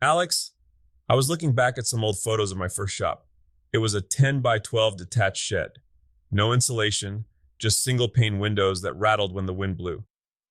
Alex, I was looking back at some old photos of my first shop. It was a 10 by 12 detached shed. No insulation, just single pane windows that rattled when the wind blew.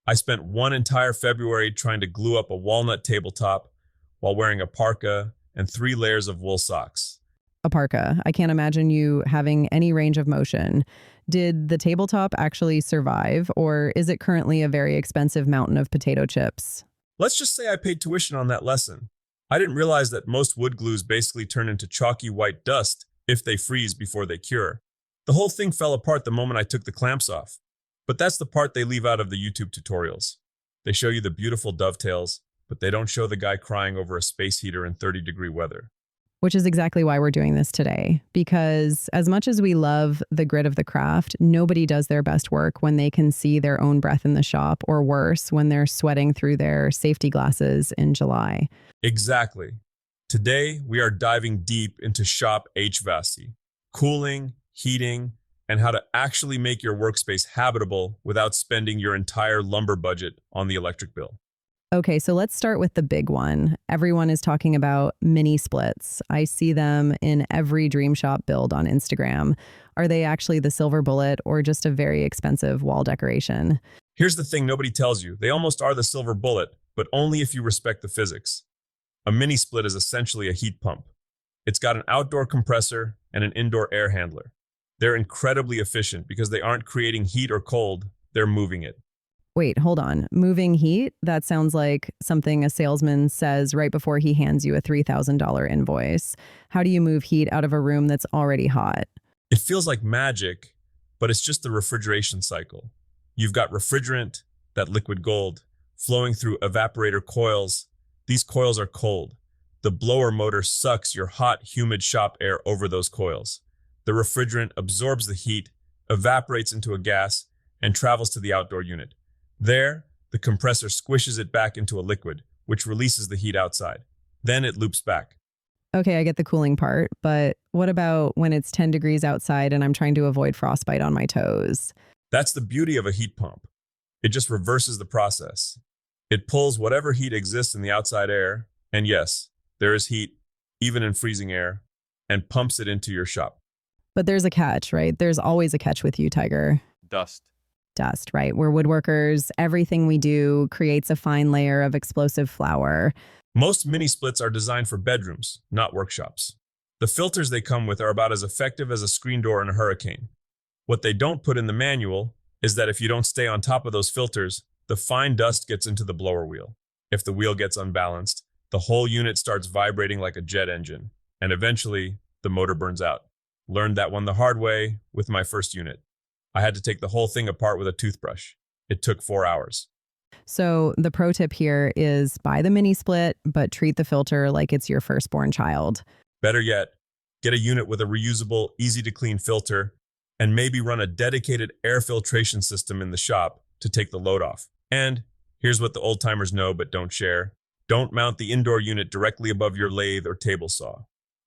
I spent one entire February trying to glue up a walnut tabletop while wearing a parka and 3 layers of wool socks. A parka. I can't imagine you having any range of motion. Did the tabletop actually survive, or is it currently a very expensive mountain of potato chips? Let's just say I paid tuition on that lesson. I didn't realize that most wood glues basically turn into chalky white dust if they freeze before they cure. The whole thing fell apart the moment I took the clamps off. But that's the part they leave out of the YouTube tutorials. They show you the beautiful dovetails, but they don't show the guy crying over a space heater in 30-degree weather. Which is exactly why we're doing this today. Because as much as we love the grit of the craft, nobody does their best work when they can see their own breath in the shop, or worse, when they're sweating through their safety glasses in July. Exactly. Today, we are diving deep into shop HVAC, cooling, heating, and how to actually make your workspace habitable without spending your entire lumber budget on the electric bill. Okay, so let's start with the big one. Everyone is talking about mini splits. I see them in every Dream Shop build on Instagram. Are they actually the silver bullet or just a very expensive wall decoration? Here's the thing nobody tells you. They almost are the silver bullet, but only if you respect the physics. A mini split is essentially a heat pump. It's got an outdoor compressor and an indoor air handler. They're incredibly efficient because they aren't creating heat or cold, they're moving it. Wait, hold on. Moving heat? That sounds like something a salesman says right before he hands you a $3,000 invoice. How do you move heat out of a room that's already hot? It feels like magic, but it's just the refrigeration cycle. You've got refrigerant, that liquid gold, flowing through evaporator coils. These coils are cold. The blower motor sucks your hot, humid shop air over those coils. The refrigerant absorbs the heat, evaporates into a gas, and travels to the outdoor unit. There, the compressor squishes it back into a liquid, which releases the heat outside. Then it loops back. Okay, I get the cooling part, but what about when it's 10 degrees outside and I'm trying to avoid frostbite on my toes? That's the beauty of a heat pump. It just reverses the process. It pulls whatever heat exists in the outside air, and yes, there is heat, even in freezing air, and pumps it into your shop. But there's a catch, right? There's always a catch with you, Tiger. Dust, right? We're woodworkers. Everything we do creates a fine layer of explosive flour. Most mini splits are designed for bedrooms, not workshops. The filters they come with are about as effective as a screen door in a hurricane. What they don't put in the manual is that if you don't stay on top of those filters, the fine dust gets into the blower wheel. If the wheel gets unbalanced, the whole unit starts vibrating like a jet engine, and eventually, the motor burns out. Learned that one the hard way with my first unit. I had to take the whole thing apart with a toothbrush. It took 4 hours. So the pro tip here is buy the mini split, but treat the filter like it's your firstborn child. Better yet, get a unit with a reusable, easy-to-clean filter, and maybe run a dedicated air filtration system in the shop to take the load off. And here's what the old-timers know but don't share. Don't mount the indoor unit directly above your lathe or table saw.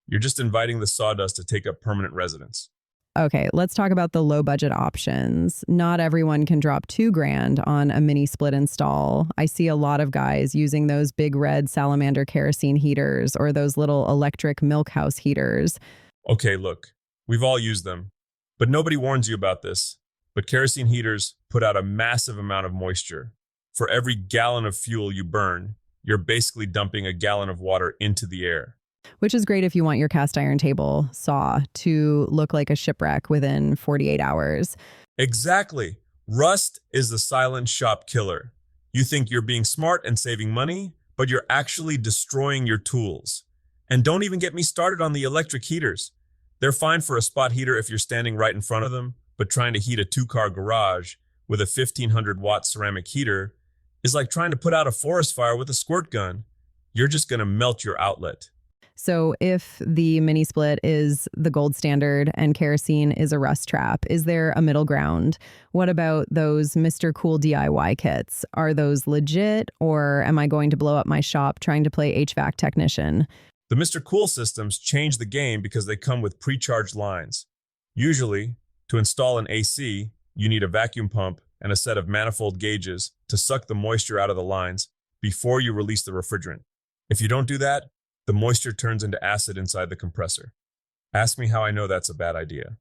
You're just inviting the sawdust to take up permanent residence. Okay, let's talk about the low budget options. Not everyone can drop $2,000 on a mini split install. I see a lot of guys using those big red salamander kerosene heaters or those little electric milk house heaters. Okay, look, we've all used them, but nobody warns you about this. But kerosene heaters put out a massive amount of moisture. For every gallon of fuel you burn, you're basically dumping a gallon of water into the air. Which is great if you want your cast iron table saw to look like a shipwreck within 48 hours. Exactly. Rust is the silent shop killer. You think you're being smart and saving money, but you're actually destroying your tools. And don't even get me started on the electric heaters. They're fine for a spot heater if you're standing right in front of them, but trying to heat a 2-car garage with a 1,500-watt ceramic heater is like trying to put out a forest fire with a squirt gun. You're just going to melt your outlet. So if the mini split is the gold standard and kerosene is a rust trap, is there a middle ground? What about those Mr. Cool DIY kits? Are those legit, or am I going to blow up my shop trying to play HVAC technician? The Mr. Cool systems change the game because they come with pre-charged lines. Usually, to install an AC, you need a vacuum pump and a set of manifold gauges to suck the moisture out of the lines before you release the refrigerant. If you don't do that, the moisture turns into acid inside the compressor. Ask me how I know that's a bad idea.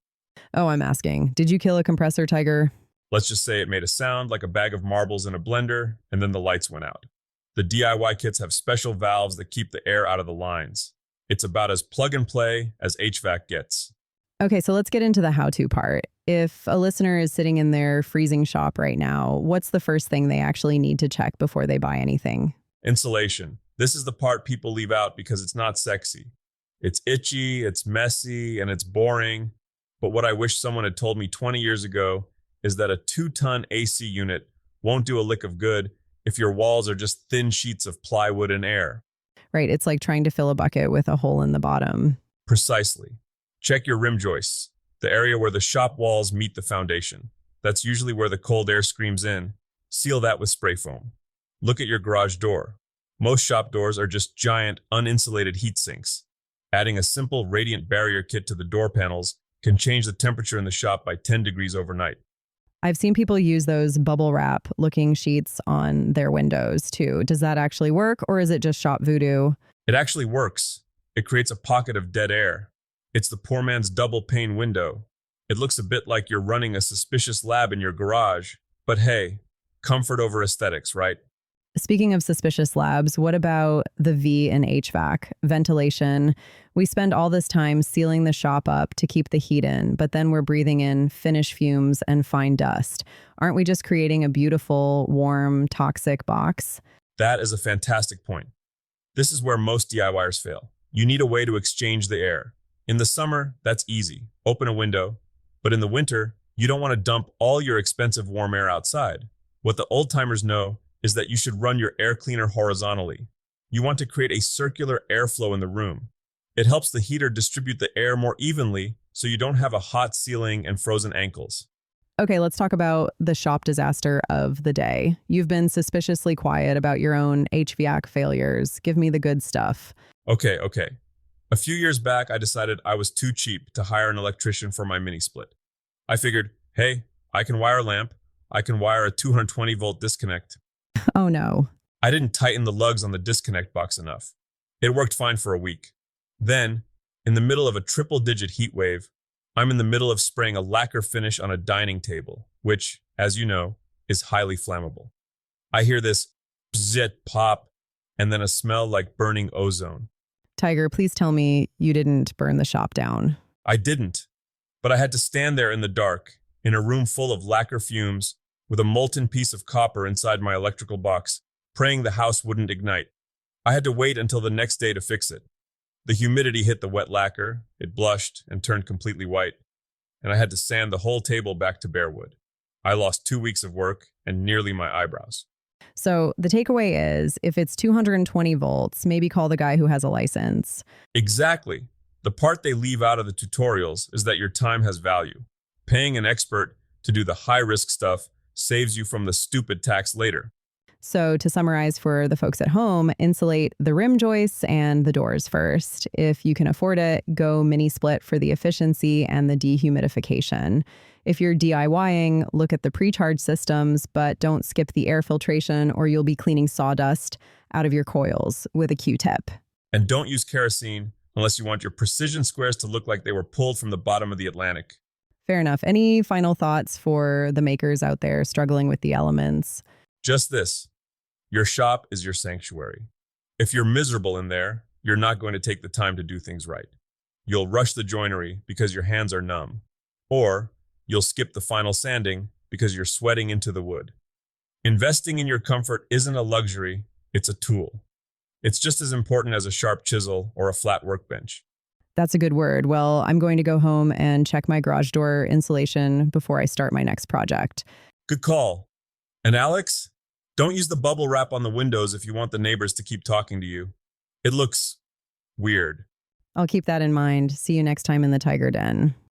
Oh, I'm asking. Did you kill a compressor, Tiger? Let's just say it made a sound like a bag of marbles in a blender, and then the lights went out. The DIY kits have special valves that keep the air out of the lines. It's about as plug and play as HVAC gets. Okay, so let's get into the how-to part. If a listener is sitting in their freezing shop right now, what's the first thing they actually need to check before they buy anything? Insulation. This is the part people leave out because it's not sexy. It's itchy, it's messy, and it's boring. But what I wish someone had told me 20 years ago is that a 2-ton AC unit won't do a lick of good if your walls are just thin sheets of plywood and air. Right, it's like trying to fill a bucket with a hole in the bottom. Precisely. Check your rim joists, the area where the shop walls meet the foundation. That's usually where the cold air screams in. Seal that with spray foam. Look at your garage door. Most shop doors are just giant, uninsulated heat sinks. Adding a simple radiant barrier kit to the door panels can change the temperature in the shop by 10 degrees overnight. I've seen people use those bubble wrap looking sheets on their windows too. Does that actually work, or is it just shop voodoo? It actually works. It creates a pocket of dead air. It's the poor man's double pane window. It looks a bit like you're running a suspicious lab in your garage. But hey, comfort over aesthetics, right? Speaking of suspicious labs, what about the V in HVAC, ventilation? We spend all this time sealing the shop up to keep the heat in, but then we're breathing in finish fumes and fine dust. Aren't we just creating a beautiful, warm, toxic box? That is a fantastic point. This is where most DIYers fail. You need a way to exchange the air. In the summer, that's easy. Open a window. But in the winter, you don't want to dump all your expensive warm air outside. What the old-timers know is that you should run your air cleaner horizontally. You want to create a circular airflow in the room. It helps the heater distribute the air more evenly so you don't have a hot ceiling and frozen ankles. Okay, let's talk about the shop disaster of the day. You've been suspiciously quiet about your own HVAC failures. Give me the good stuff. Okay. A few years back, I decided I was too cheap to hire an electrician for my mini split. I figured, hey, I can wire a lamp. I can wire a 220-volt disconnect. Oh no. I didn't tighten the lugs on the disconnect box enough. It worked fine for a week. Then, in the middle of a triple-digit heat wave, I'm in the middle of spraying a lacquer finish on a dining table, which, as you know, is highly flammable. I hear this bzzzt pop, and then a smell like burning ozone. Tiger, please tell me you didn't burn the shop down. I didn't, but I had to stand there in the dark, in a room full of lacquer fumes, with a molten piece of copper inside my electrical box, praying the house wouldn't ignite. I had to wait until the next day to fix it. The humidity hit the wet lacquer, it blushed and turned completely white, and I had to sand the whole table back to bare wood. I lost 2 weeks of work and nearly my eyebrows. So the takeaway is, if it's 220 volts, maybe call the guy who has a license. Exactly. The part they leave out of the tutorials is that your time has value. Paying an expert to do the high-risk stuff saves you from the stupid tax later. So to summarize for the folks at home, insulate the rim joists and the doors first. If you can afford it, go mini split for the efficiency and the dehumidification. If you're DIYing, look at the pre-charge systems, but don't skip the air filtration or you'll be cleaning sawdust out of your coils with a Q-tip. And don't use kerosene unless you want your precision squares to look like they were pulled from the bottom of the Atlantic. Fair enough. Any final thoughts for the makers out there struggling with the elements? Just this. Your shop is your sanctuary. If you're miserable in there, you're not going to take the time to do things right. You'll rush the joinery because your hands are numb. Or you'll skip the final sanding because you're sweating into the wood. Investing in your comfort isn't a luxury, it's a tool. It's just as important as a sharp chisel or a flat workbench. That's a good word. Well, I'm going to go home and check my garage door insulation before I start my next project. Good call. And Alex, don't use the bubble wrap on the windows if you want the neighbors to keep talking to you. It looks weird. I'll keep that in mind. See you next time in the Tiger Den.